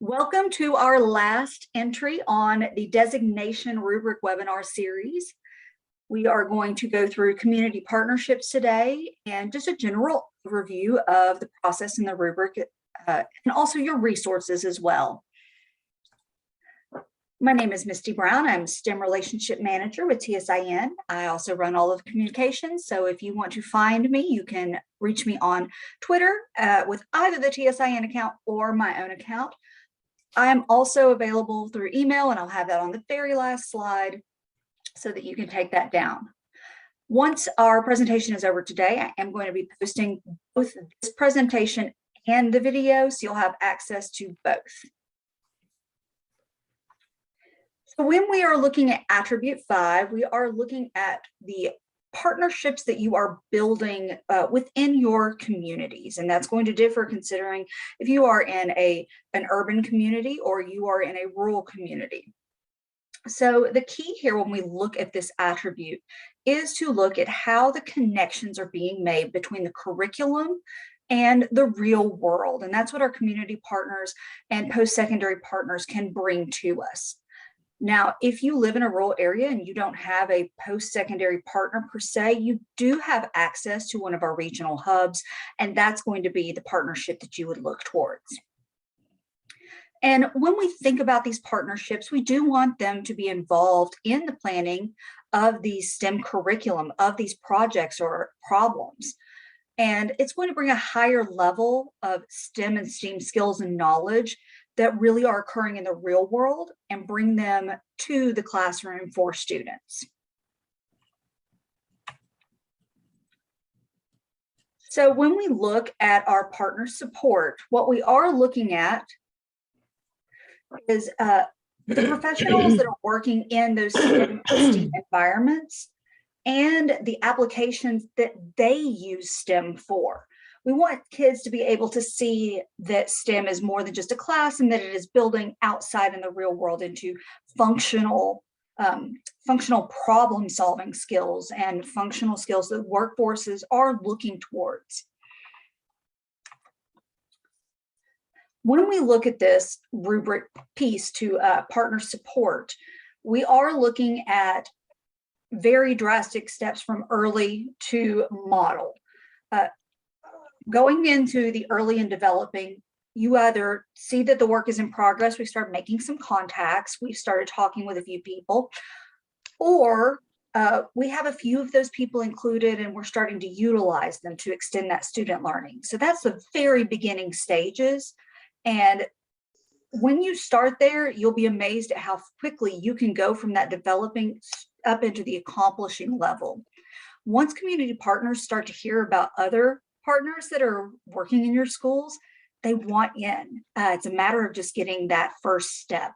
Welcome to our last entry on the Designation Rubric webinar series. We are going to go through community partnerships today and just a general overview of the process in the rubric and also your resources as well. My name is Misty Brown. I'm STEM Relationship Manager with TSIN. I also run all of communications, so if you want to find me, you can reach me on Twitter with either the TSIN account or my own account. I am also available through email, and I'll have that on the very last slide so that you can take that down. Once our presentation is over today, I am going to be posting both this presentation and the video, so you'll have access to both. So when we are looking at attribute 5, we are looking at the partnerships that you are building within your communities, and that's going to differ considering if you are in an urban community or you are in a rural community. So the key here when we look at this attribute is to look at how the connections are being made between the curriculum and the real world, and that's what our community partners and post-secondary partners can bring to us. Now, if you live in a rural area and you don't have a post-secondary partner per se, you do have access to one of our regional hubs, and that's going to be the partnership that you would look towards. And when we think about these partnerships, we do want them to be involved in the planning of the STEM curriculum, of these projects or problems. And it's going to bring a higher level of STEM and STEAM skills and knowledge that really are occurring in the real world and bring them to the classroom for students. So when we look at our partner support, what we are looking at is the professionals that are working in those STEM environments and the applications that they use STEM for. We want kids to be able to see that STEM is more than just a class and that it is building outside in the real world into functional problem solving skills and functional skills that workforces are looking towards. When we look at this rubric piece to partner support, we are looking at very drastic steps from early to model. Going into the early and developing, you either see that the work is in progress, we start making some contacts, we started talking with a few people, or we have a few of those people included and we're starting to utilize them to extend that student learning. So that's the very beginning stages. And when you start there, you'll be amazed at how quickly you can go from that developing up into the accomplishing level. Once community partners start to hear about other partners that are working in your schools, they want in. It's a matter of just getting that first step.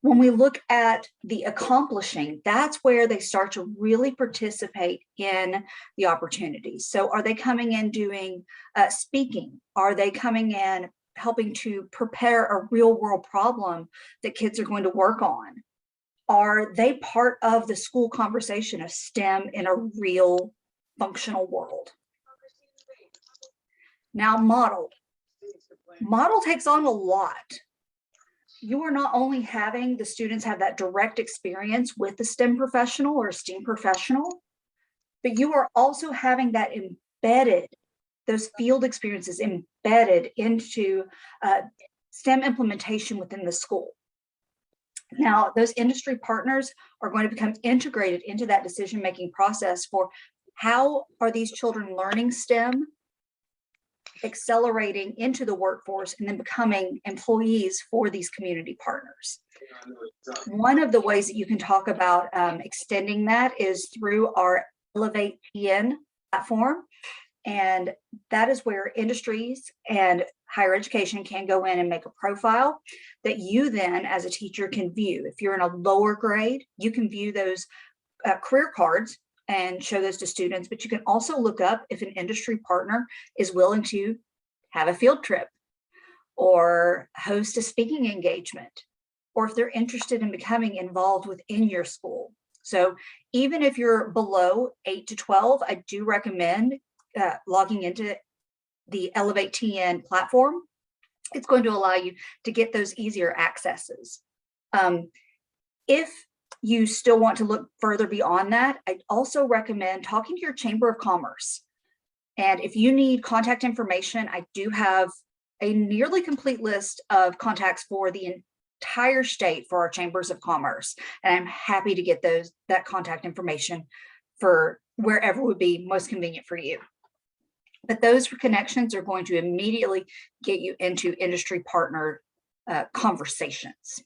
When we look at the accomplishing, that's where they start to really participate in the opportunities. So are they coming in doing speaking? Are they coming in helping to prepare a real world problem that kids are going to work on? Are they part of the school conversation of STEM in a real functional world? Now, model takes on a lot. You are not only having the students have that direct experience with the STEM professional or STEAM professional, but you are also having that embedded, those field experiences embedded into STEM implementation within the school. Now, those industry partners are going to become integrated into that decision-making process for how are these children learning STEM, accelerating into the workforce, and then becoming employees for these community partners. One of the ways that you can talk about extending that is through our Elevate TN platform. And that is where industries and higher education can go in and make a profile that you then as a teacher can view. If you're in a lower grade, you can view those career cards and show those to students, but you can also look up if an industry partner is willing to have a field trip or host a speaking engagement, or if they're interested in becoming involved within your school. So even if you're below 8 to 12, I do recommend logging into the Elevate TN platform It's going to allow you to get those easier accesses. If you still want to look further beyond that, I also recommend talking to your Chamber of Commerce. And if you need contact information, I do have a nearly complete list of contacts for the entire state for our chambers of commerce. And I'm happy to get that contact information for wherever would be most convenient for you. But those connections are going to immediately get you into industry partner conversations.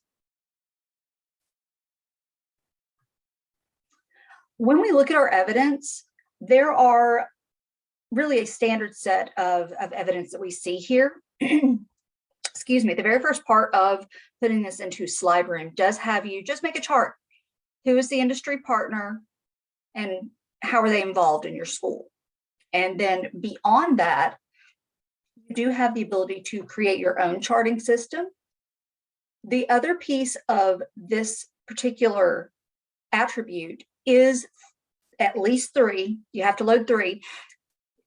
When we look at our evidence, there are really a standard set of evidence that we see here. Excuse me, the very first part of putting this into slide room does have you just make a chart. Who is the industry partner and how are they involved in your school? And then beyond that, you do have the ability to create your own charting system. The other piece of this particular attribute is at least 3, you have to load 3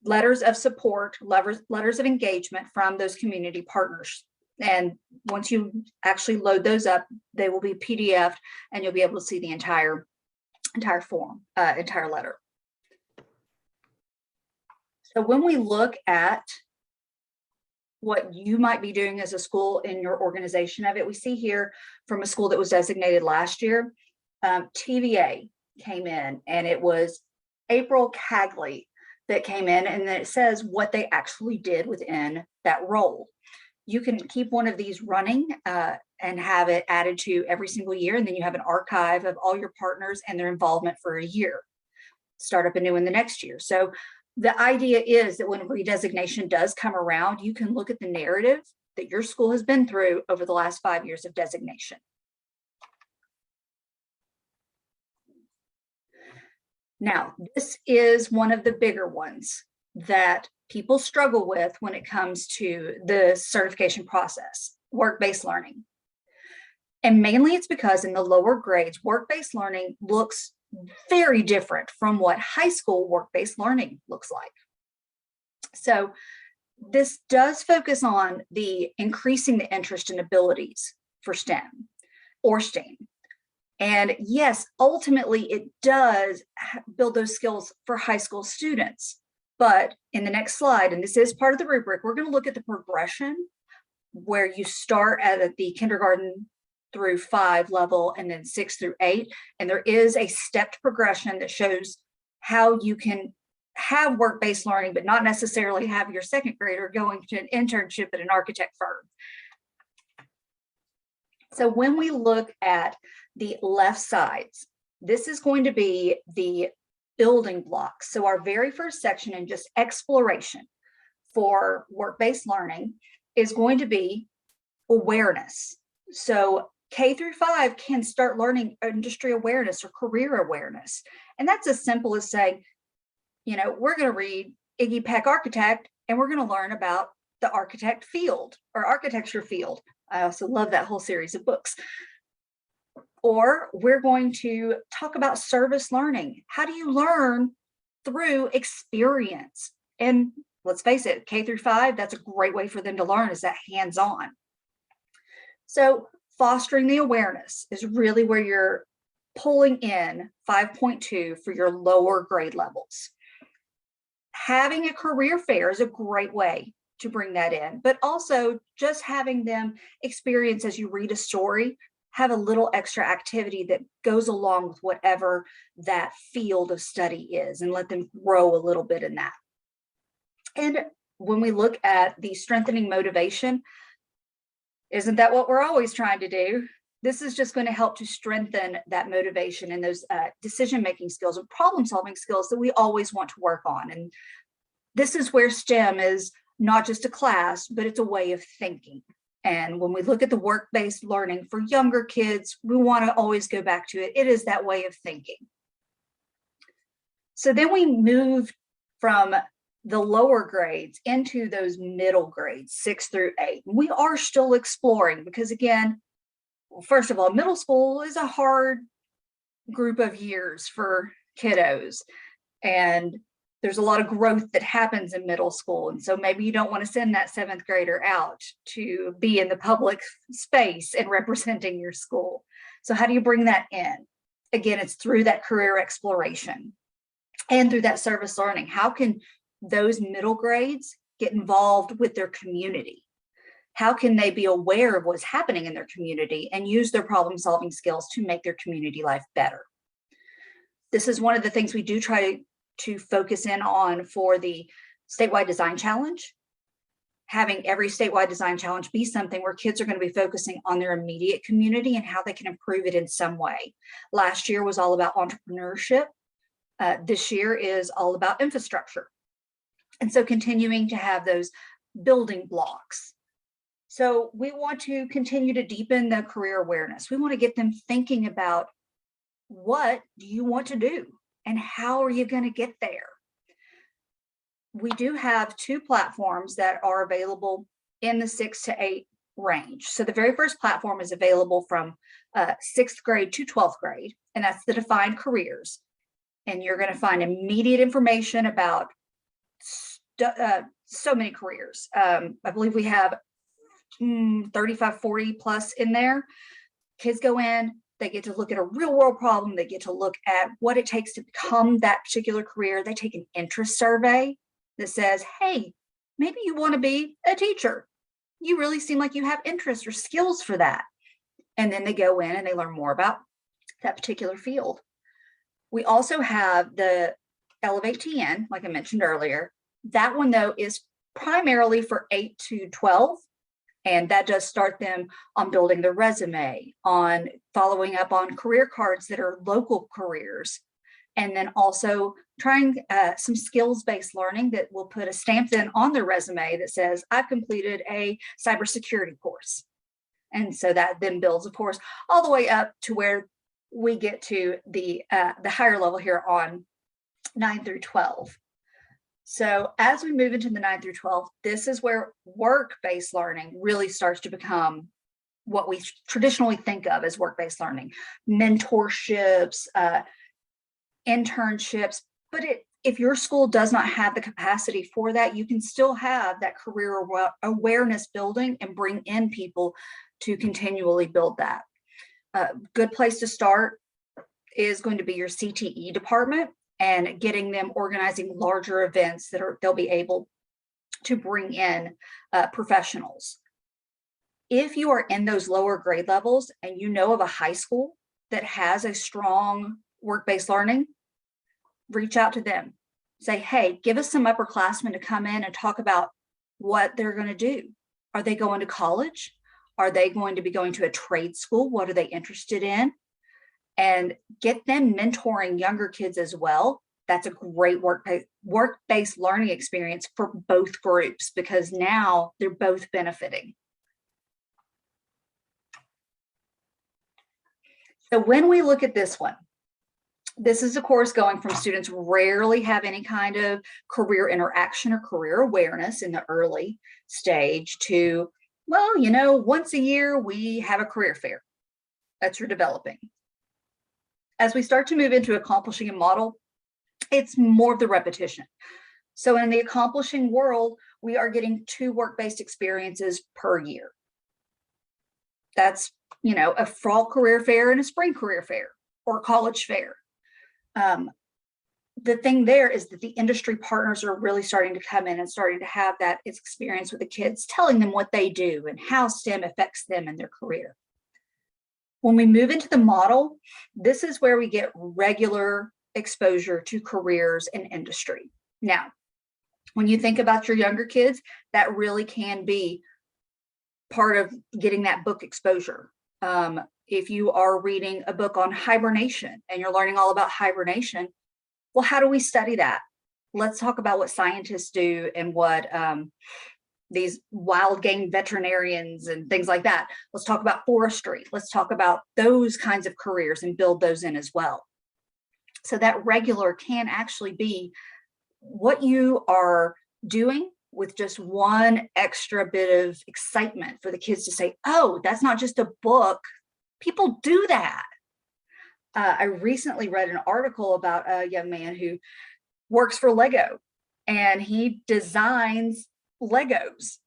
letters of support, letters of engagement from those community partners. And once you actually load those up, they will be PDF'd and you'll be able to see the entire form, entire letter. So when we look at what you might be doing as a school in your organization of it, we see here from a school that was designated last year, TVA came in, and it was April Cagley that came in, and then it says what they actually did within that role. You can keep one of these running and have it added to every single year, and then you have an archive of all your partners and their involvement for a year. Start up anew in the next year. So the idea is that when redesignation does come around, you can look at the narrative that your school has been through over the last 5 years of designation. Now, this is one of the bigger ones that people struggle with when it comes to the certification process, work-based learning. And mainly it's because in the lower grades, work-based learning looks very different from what high school work-based learning looks like. So this does focus on the increasing the interest and abilities for STEM or STEAM. And yes, ultimately it does build those skills for high school students. But in the next slide, and this is part of the rubric, we're going to look at the progression where you start at the kindergarten through 5 level and then 6 through 8. And there is a stepped progression that shows how you can have work-based learning, but not necessarily have your second grader going to an internship at an architect firm. So when we look at the left sides, this is going to be the building blocks. So our very first section in just exploration for work-based learning is going to be awareness. So K through 5 can start learning industry awareness or career awareness. And that's as simple as saying, you know, we're going to read Iggy Peck Architect and we're going to learn about the architect field or architecture field. I also love that whole series of books. Or we're going to talk about service learning. How do you learn through experience? And let's face it, K through 5, that's a great way for them to learn, is that hands-on. So fostering the awareness is really where you're pulling in 5.2 for your lower grade levels. Having a career fair is a great way to bring that in, but also just having them experience as you read a story, have a little extra activity that goes along with whatever that field of study is and let them grow a little bit in that. And when we look at the strengthening motivation, isn't that what we're always trying to do? This is just going to help to strengthen that motivation and those decision-making skills and problem-solving skills that we always want to work on. And this is where STEM is not just a class, but it's a way of thinking. And when we look at the work-based learning for younger kids, we want to always go back to it. It is that way of thinking. So then we move from the lower grades into those middle grades, 6 through 8. We are still exploring because, again, first of all, middle school is a hard group of years for kiddos. And There's a lot of growth that happens in middle school. And so maybe you don't want to send that 7th grader out to be in the public space and representing your school. So how do you bring that in? Again, it's through that career exploration and through that service learning. How can those middle grades get involved with their community? How can they be aware of what's happening in their community and use their problem-solving skills to make their community life better? This is one of the things we do try to focus in on for the statewide design challenge. Having every statewide design challenge be something where kids are going to be focusing on their immediate community and how they can improve it in some way. Last year was all about entrepreneurship. This year is all about infrastructure. And so continuing to have those building blocks. So we want to continue to deepen the career awareness. We want to get them thinking about, what do you want to do and how are you going to get there? We do have 2 platforms that are available in the 6 to 8 range. So the very first platform is available from 6th grade to 12th grade, and that's the defined careers. And you're going to find immediate information about so many careers. I believe we have 35, 40 plus in there. Kids go in, they get to look at a real world problem. They get to look at what it takes to become that particular career. They take an interest survey that says, hey, maybe you want to be a teacher. You really seem like you have interest or skills for that. And then they go in and they learn more about that particular field. We also have the Elevate TN, like I mentioned earlier. That one, though, is primarily for 8 to 12. And that does start them on building their resume, on following up on career cards that are local careers, and then also trying some skills-based learning that will put a stamp in on their resume that says, I've completed a cybersecurity course. And so that then builds, of course, all the way up to where we get to the higher level here on 9 through 12. So as we move into the 9 through 12, this is where work-based learning really starts to become what we traditionally think of as work-based learning. Mentorships, internships, but if your school does not have the capacity for that, you can still have that career awareness building and bring in people to continually build that. A good place to start is going to be your CTE department, and getting them organizing larger events that they'll be able to bring in professionals. If you are in those lower grade levels and you know of a high school that has a strong work-based learning, reach out to them. Say, hey, give us some upperclassmen to come in and talk about what they're going to do. Are they going to college? Are they going to be going to a trade school? What are they interested in? And get them mentoring younger kids as well. That's a great work-based learning experience for both groups, because now they're both benefiting. So when we look at this one, this is, of course, going from students rarely have any kind of career interaction or career awareness in the early stage to, well, you know, once a year we have a career fair. That's your developing. As we start to move into accomplishing a model, it's more of the repetition. So in the accomplishing world, we are getting 2 work-based experiences per year. That's, you know, a fall career fair and a spring career fair or college fair. The thing there is that the industry partners are really starting to come in and starting to have that experience with the kids, telling them what they do and how STEM affects them in their career. When we move into the model, this is where we get regular exposure to careers and industry. Now, when you think about your younger kids, that really can be part of getting that book exposure. If you are reading a book on hibernation and you're learning all about hibernation, well, how do we study that? Let's talk about what scientists do and what these wild game veterinarians and things like that. Let's talk about forestry. Let's talk about those kinds of careers and build those in as well. So that regular can actually be what you are doing with just one extra bit of excitement for the kids to say, oh, that's not just a book. People do that. I recently read an article about a young man who works for Lego and he designs Legos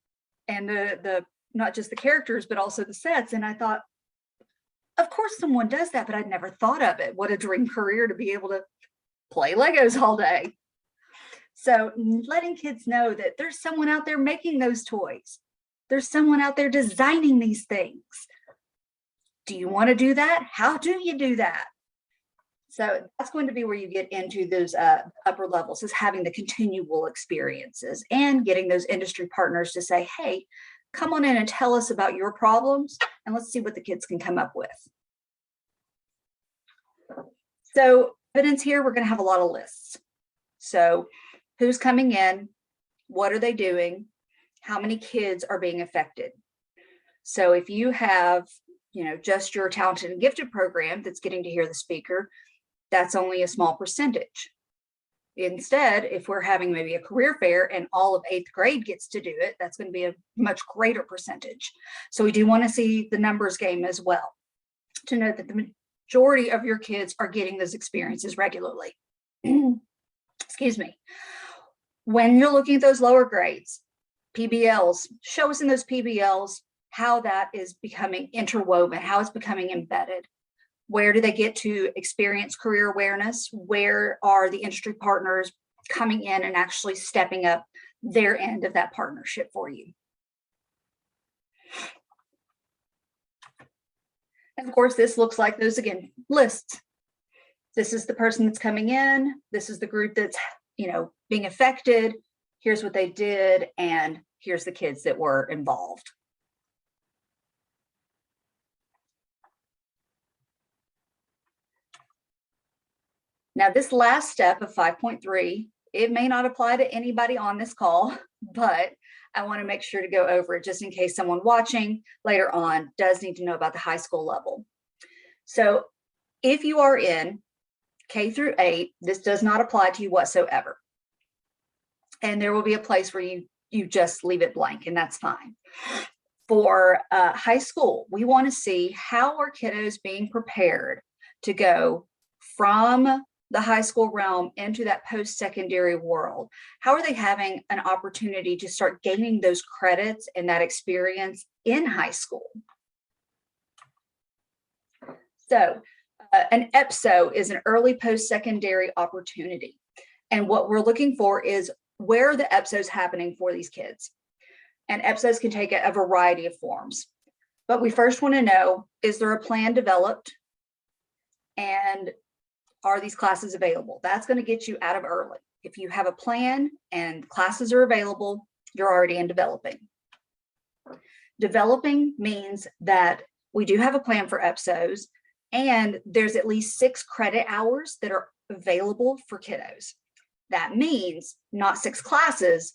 and the not just the characters, but also the sets. And I thought, of course someone does that, but I'd never thought of it. What a dream career to be able to play Legos all day. So letting kids know that there's someone out there making those toys. There's someone out there designing these things. Do you want to do that? How do you do that? So that's going to be where you get into those upper levels, is having the continual experiences and getting those industry partners to say, hey, come on in and tell us about your problems and let's see what the kids can come up with. So evidence here, we're going to have a lot of lists. So who's coming in? What are they doing? How many kids are being affected? So if you have, just your talented and gifted program that's getting to hear the speaker, that's only a small percentage. Instead, if we're having maybe a career fair and all of 8th grade gets to do it, that's going to be a much greater percentage. So we do want to see the numbers game as well, to know that the majority of your kids are getting those experiences regularly. Excuse me. When you're looking at those lower grades, PBLs, show us in those PBLs how that is becoming interwoven, how it's becoming embedded. Where do they get to experience career awareness? Where are the industry partners coming in and actually stepping up their end of that partnership for you? And of course, this looks like those, again, lists. This is the person that's coming in. This is the group that's, being affected. Here's what they did. And here's the kids that were involved. Now, this last step of 5.3, it may not apply to anybody on this call, but I want to make sure to go over it just in case someone watching later on does need to know about the high school level. So if you are in K through 8, this does not apply to you whatsoever. And there will be a place where you just leave it blank, and that's fine. For high school, we want to see how are kiddos being prepared to go from the high school realm into that post-secondary world. How are they having an opportunity to start gaining those credits and that experience in high school? So an EPSO is an early post-secondary opportunity. And what we're looking for is where are the EPSOs happening for these kids? And EPSOs can take a variety of forms. But we first want to know, is there a plan developed? And are these classes available? That's going to get you out of early. If you have a plan and classes are available, you're already in developing. Developing means that we do have a plan for EPSOs, and there's at least 6 credit hours that are available for kiddos. That means not 6 classes,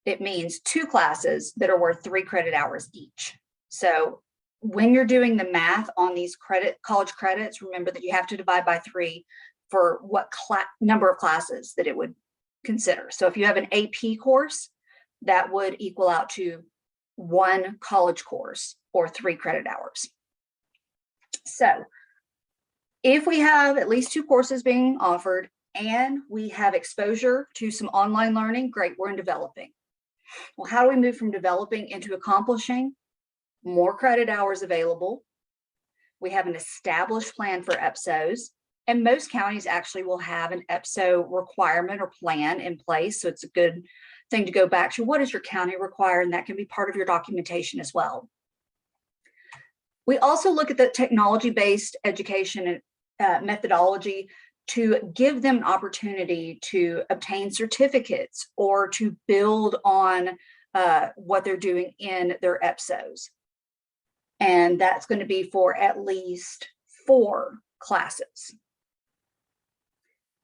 it means 2 classes that are worth 3 credit hours each. So when you're doing the math on these college credits, remember that you have to divide by 3 for what number of classes that it would consider. So if you have an AP course, that would equal out to 1 college course or 3 credit hours. So if we have at least 2 courses being offered and we have exposure to some online learning, great, we're in developing. Well, how do we move from developing into accomplishing? More credit hours available. We have an established plan for EPSOs, and most counties actually will have an EPSO requirement or plan in place. So it's a good thing to go back to. What does your county require? And that can be part of your documentation as well. We also look at the technology-based education and methodology to give them an opportunity to obtain certificates or to build on what they're doing in their EPSOs. And that's going to be for at least 4 classes.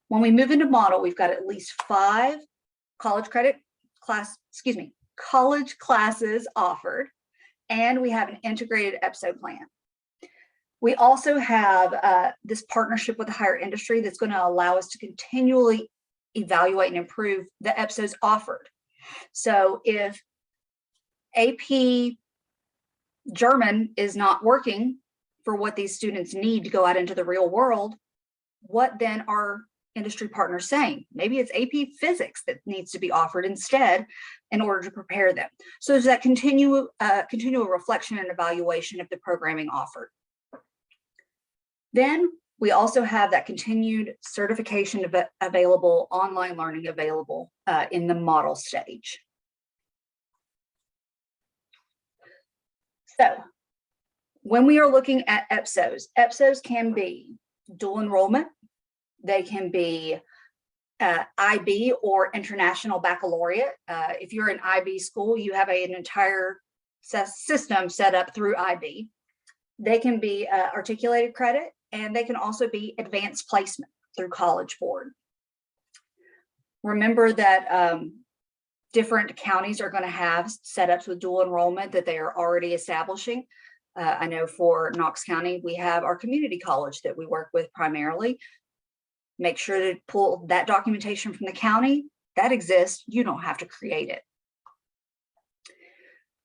When we move into model, we've got at least 5 college classes offered, and we have an integrated EPSO plan. We also have this partnership with the higher industry that's going to allow us to continually evaluate and improve the EPSOs offered. So if AP German is not working for what these students need to go out into the real world, what then are industry partners saying? Maybe it's AP Physics that needs to be offered instead in order to prepare them. So there's that continual reflection and evaluation of the programming offered. Then we also have that continued certification available, online learning available in the model stage. So when we are looking at EPSOs can be dual enrollment. They can be IB or International Baccalaureate. If you're an IB school, you have an entire system set up through IB. They can be articulated credit, and they can also be advanced placement through College Board. Remember that different counties are going to have setups with dual enrollment that they are already establishing. I know for Knox County, we have our community college that we work with primarily. Make sure to pull that documentation from the county. That exists. You don't have to create it.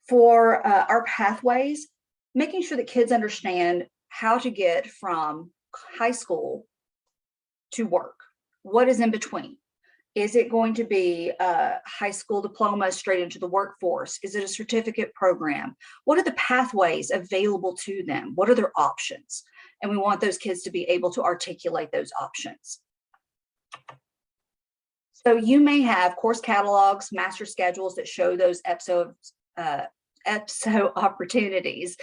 For our pathways, making sure that kids understand how to get from high school to work. What is in between? Is it going to be a high school diploma straight into the workforce? Is it a certificate program? What are the pathways available to them? What are their options? And we want those kids to be able to articulate those options. So you may have course catalogs, master schedules that show those EPSO opportunities.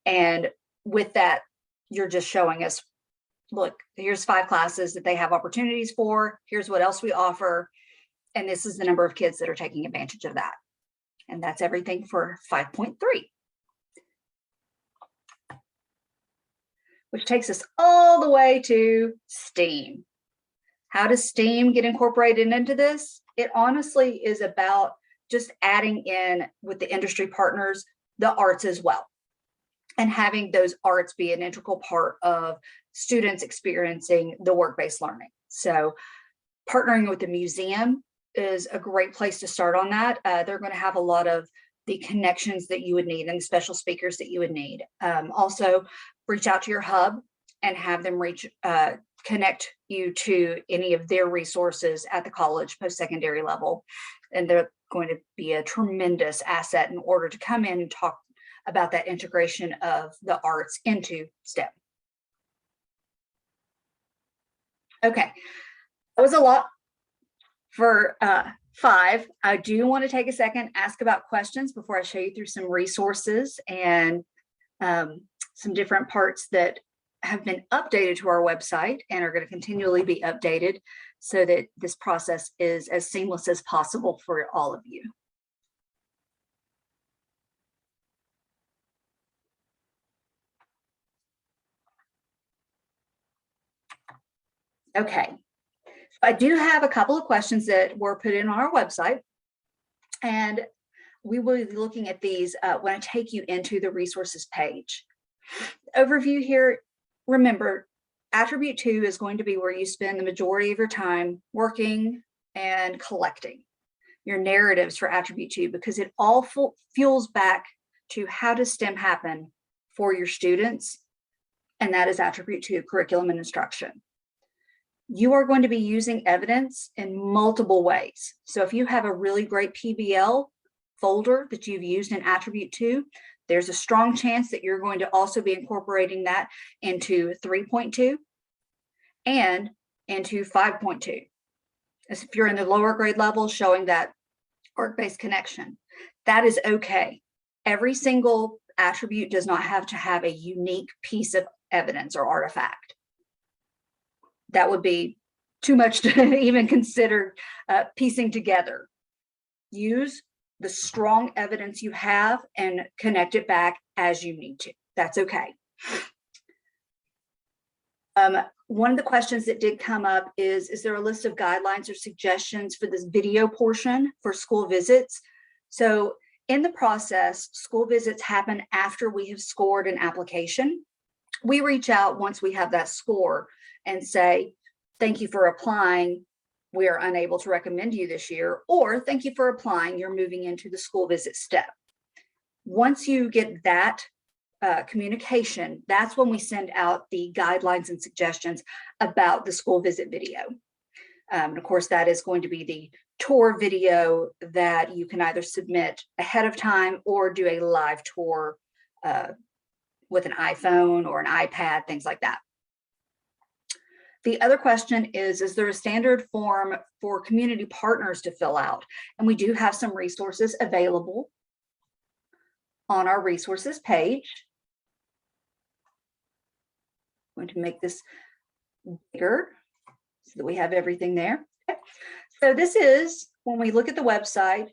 And with that, you're just showing us, look, here's 5 classes that they have opportunities for. Here's what else we offer. And this is the number of kids that are taking advantage of that. And that's everything for 5.3. Which takes us all the way to STEAM. How does STEAM get incorporated into this? It honestly is about just adding in with the industry partners, the arts as well, and having those arts be an integral part of students experiencing the work-based learning. So partnering with the museum is a great place to start on that. They're going to have a lot of the connections that you would need and the special speakers that you would need. Also, reach out to your hub and have them connect you to any of their resources at the college post-secondary level. And they're going to be a tremendous asset in order to come in and talk about that integration of the arts into STEM. Okay, that was a lot for 5. I do want to take a second, ask about questions before I show you through some resources and some different parts that have been updated to our website and are going to continually be updated so that this process is as seamless as possible for all of you. Okay, I do have a couple of questions that were put in on our website, and we will be looking at these when I take you into the resources page. Overview here, remember, attribute 2 is going to be where you spend the majority of your time working and collecting your narratives for attribute 2, because it all fuels back to how does STEM happen for your students, and that is attribute 2, curriculum and instruction. You are going to be using evidence in multiple ways. So if you have a really great PBL folder that you've used in attribute 2, there's a strong chance that you're going to also be incorporating that into 3.2 and into 5.2. As if you're in the lower grade level, showing that work-based connection. That is okay. Every single attribute does not have to have a unique piece of evidence or artifact. That would be too much to even consider piecing together. Use the strong evidence you have and connect it back as you need to. That's okay. One of the questions that did come up is there a list of guidelines or suggestions for this video portion for school visits? So in the process, school visits happen after we have scored an application. We reach out once we have that score and say, thank you for applying. We are unable to recommend you this year, or thank you for applying. You're moving into the school visit step. Once you get that communication, that's when we send out the guidelines and suggestions about the school visit video. And of course, that is going to be the tour video that you can either submit ahead of time or do a live tour with an iPhone or an iPad, things like that. The other question is there a standard form for community partners to fill out? And we do have some resources available on our resources page. I'm going to make this bigger so that we have everything there. Okay. So this is, when we look at the website,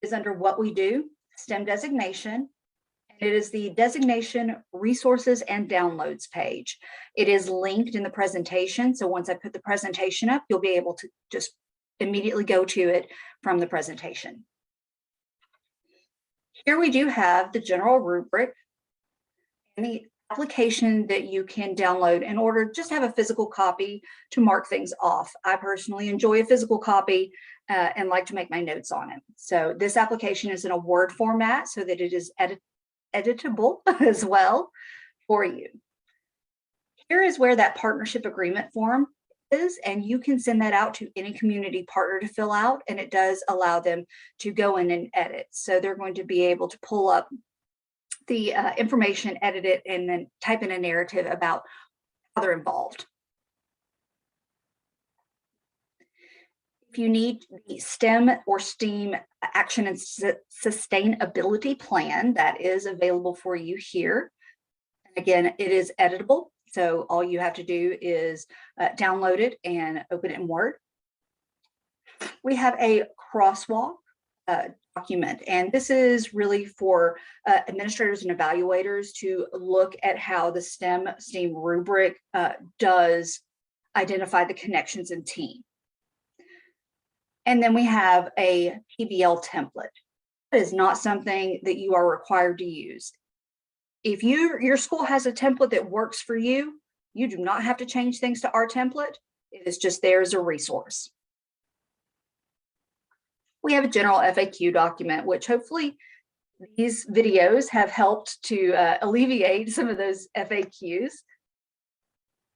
is under what we do, STEM designation. It is the designation resources and downloads page. It is linked in the presentation. So once I put the presentation up, you'll be able to just immediately go to it from the presentation. Here we do have the general rubric and the application that you can download in order to just have a physical copy to mark things off. I personally enjoy a physical copy and like to make my notes on it. So this application is in a Word format so that it is editable as well for you. Here is where that partnership agreement form is, and you can send that out to any community partner to fill out, and it does allow them to go in and edit. So they're going to be able to pull up the information, edit it, and then type in a narrative about how they're involved. If you need the STEM or STEAM Action and Sustainability Plan, that is available for you here. And again, it is editable, so all you have to do is download it and open it in Word. We have a crosswalk document, and this is really for administrators and evaluators to look at how the STEM rubric does identify the connections in team. And then we have a PBL template. That is not something that you are required to use. If your school has a template that works for you, you do not have to change things to our template. It is just there as a resource. We have a general FAQ document, which hopefully these videos have helped to alleviate some of those FAQs.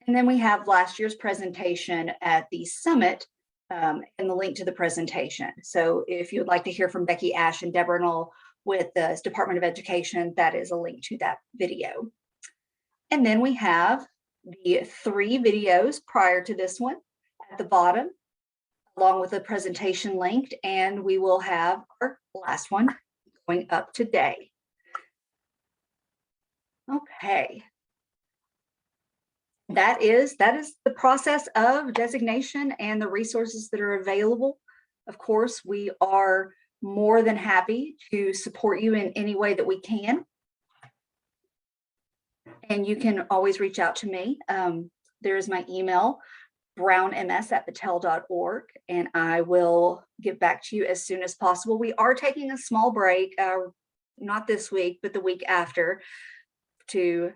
And then we have last year's presentation at the summit and the link to the presentation. So if you would like to hear from Becky Ash and Deborah Knoll with the Department of Education, that is a link to that video. And then we have the 3 videos prior to this one at the bottom, along with the presentation linked, and we will have our last one going up today. Okay. That is the process of designation and the resources that are available. Of course, we are more than happy to support you in any way that we can. And you can always reach out to me. There is my email, brownms@battelle.org, and I will get back to you as soon as possible. We are taking a small break, not this week, but the week after, to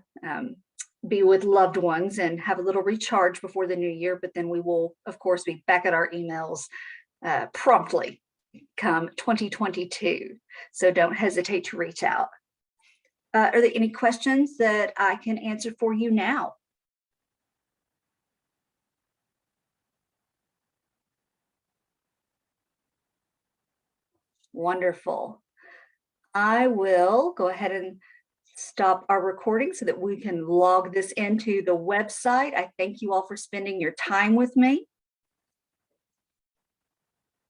be with loved ones and have a little recharge before the new year, but then we will, of course, be back at our emails promptly come 2022. So don't hesitate to reach out. Are there any questions that I can answer for you now? Wonderful. I will go ahead and stop our recording so that we can log this into the website. I thank you all for spending your time with me.